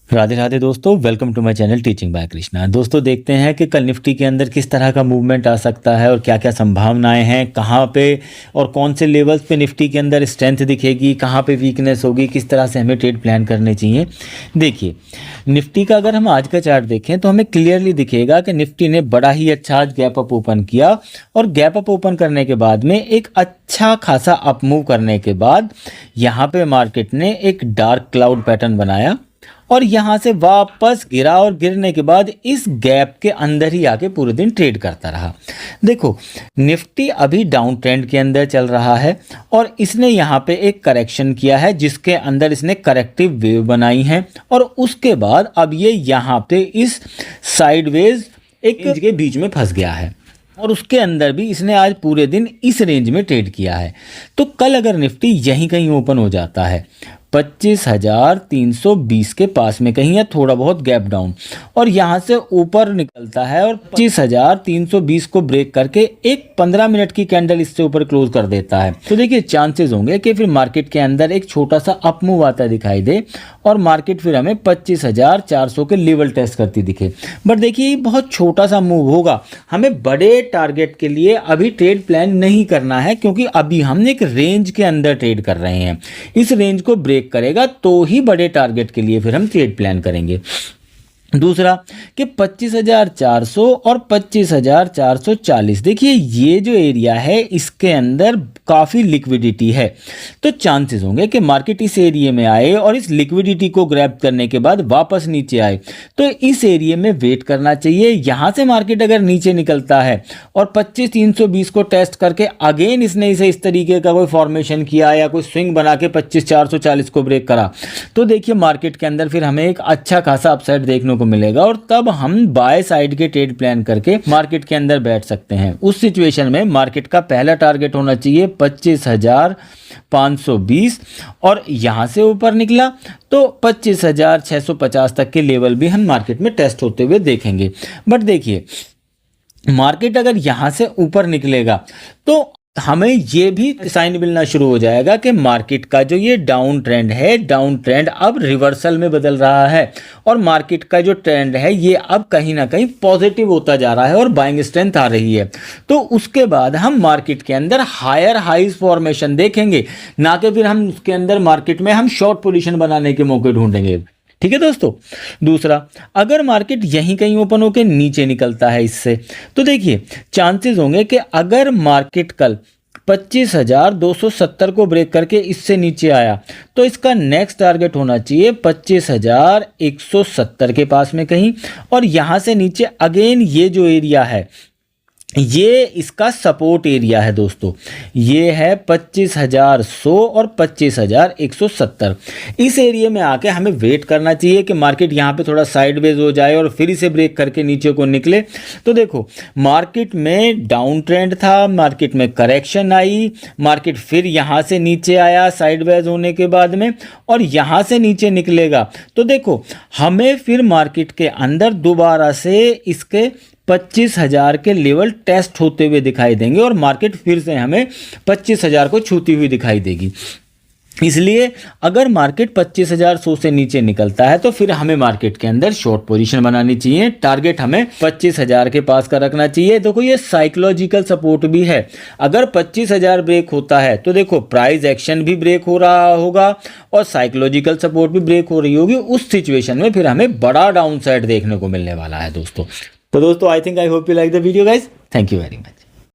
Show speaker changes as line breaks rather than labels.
राधे राधे दोस्तों, welcome to my channel teaching by Krishna. दोस्तों देखते हैं कि कल निफ्टी के अंदर किस तरह का मूवमेंट आ सकता है और क्या क्या संभावनाएं हैं, कहां पे और कौन से लेवल्स पे निफ्टी के अंदर स्ट्रेंथ दिखेगी, कहां पे वीकनेस होगी, किस तरह से हमें ट्रेड प्लान करने चाहिए। देखिए निफ्टी का अगर हम आज का चार्ट देखें तो हमें क्लियरली दिखेगा कि निफ्टी ने बड़ा ही अच्छा आज गैप अप ओपन किया और गैप अप ओपन करने के बाद में एक अच्छा खासा अप मूव करने के बाद यहाँ पे मार्केट ने एक डार्क क्लाउड पैटर्न बनाया और यहाँ से वापस गिरा और गिरने के बाद इस गैप के अंदर ही आके पूरे दिन ट्रेड करता रहा। देखो निफ्टी अभी डाउन ट्रेंड के अंदर चल रहा है और इसने यहाँ पे एक करेक्शन किया है जिसके अंदर इसने करेक्टिव वेव बनाई है और उसके बाद अब ये यहाँ पे इस साइडवेज एक रेंज के बीच में फंस गया है और उसके अंदर भी इसने आज पूरे दिन इस रेंज में ट्रेड किया है। तो कल अगर निफ्टी यहीं कहीं ओपन हो जाता है 25,320 के पास में कहीं या थोड़ा बहुत गैप डाउन और यहाँ से ऊपर निकलता है और 25,320 को ब्रेक करके एक 15 मिनट की कैंडल इससे ऊपर क्लोज कर देता है तो देखिए चांसेस होंगे कि फिर मार्केट के अंदर एक छोटा सा अप मूव आता दिखाई दे और मार्केट फिर हमें 25,400 के लेवल टेस्ट करती दिखे। बट देखिए बहुत छोटा सा मूव होगा, हमें बड़े टारगेट के लिए अभी ट्रेड प्लान नहीं करना है क्योंकि अभी हम एक रेंज के अंदर ट्रेड कर रहे हैं। इस रेंज को ब्रेक करेगा तो ही बड़े टारगेट के लिए फिर हम ट्रेड प्लान करेंगे। दूसरा कि 25,400 और 25,440, देखिए ये जो एरिया है इसके अंदर काफ़ी लिक्विडिटी है तो चांसेस होंगे कि मार्केट इस एरिया में आए और इस लिक्विडिटी को ग्रैब करने के बाद वापस नीचे आए तो इस एरिया में वेट करना चाहिए। यहाँ से मार्केट अगर नीचे निकलता है और 25,320 को टेस्ट करके अगेन इसने इसे इस तरीके का कोई फॉर्मेशन किया या कोई स्विंग बना के 25,440 को ब्रेक करा तो देखिए मार्केट के अंदर फिर हमें एक अच्छा खासा अपसाइड देखने को मिलेगा और तब हम बाय साइड के ट्रेड प्लान करके मार्केट के अंदर बैठ सकते हैं। उस सिचुएशन में मार्केट का पहला टारगेट होना चाहिए 25,520 और यहां से ऊपर निकला तो 25,650 तक के लेवल भी हम मार्केट में टेस्ट होते हुए देखेंगे। बट देखिए मार्केट अगर यहां से ऊपर निकलेगा तो हमें ये भी साइन मिलना शुरू हो जाएगा कि मार्केट का जो ये डाउन ट्रेंड है, डाउन ट्रेंड अब रिवर्सल में बदल रहा है और मार्केट का जो ट्रेंड है ये अब कहीं ना कहीं पॉजिटिव होता जा रहा है और बाइंग स्ट्रेंथ आ रही है। तो उसके बाद हम मार्केट के अंदर हायर हाइज फॉर्मेशन देखेंगे, ना कि फिर हम उसके अंदर मार्केट में हम शॉर्ट पोजीशन बनाने के मौके ढूंढेंगे। ठीक है दोस्तों। दूसरा, अगर मार्केट यहीं कहीं ओपन होकर नीचे निकलता है इससे तो देखिए चांसेस होंगे कि अगर मार्केट कल 25,270 को ब्रेक करके इससे नीचे आया तो इसका नेक्स्ट टारगेट होना चाहिए 25,170 के पास में कहीं और यहाँ से नीचे अगेन ये जो एरिया है ये इसका सपोर्ट एरिया है दोस्तों, ये है 25,100 और 25,170। इस एरिया में आके हमें वेट करना चाहिए कि मार्केट यहाँ पे थोड़ा साइडवेज हो जाए और फिर इसे ब्रेक करके नीचे को निकले। तो देखो मार्केट में डाउन ट्रेंड था, मार्केट में करेक्शन आई, मार्केट फिर यहाँ से नीचे आया साइडवेज होने के बाद में और यहाँ से नीचे निकलेगा तो देखो हमें फिर मार्केट के अंदर दोबारा से इसके 25,000 के लेवल टेस्ट होते हुए दिखाई देंगे और मार्केट फिर से हमें 25,000 को छूती हुई दिखाई देगी। इसलिए अगर मार्केट 25,100 से नीचे निकलता है तो फिर हमें मार्केट के अंदर शॉर्ट पोजीशन बनानी चाहिए। टारगेट हमें 25,000 के पास का रखना चाहिए। देखो ये साइकोलॉजिकल सपोर्ट भी है, अगर 25,000 ब्रेक होता है तो देखो प्राइस एक्शन भी ब्रेक हो रहा होगा और साइकोलॉजिकल सपोर्ट भी ब्रेक हो रही होगी। उस सिचुएशन में फिर हमें बड़ा डाउन साइड देखने को मिलने वाला है दोस्तों। तो दोस्तों I think I hope you like the video guys. Thank you very much.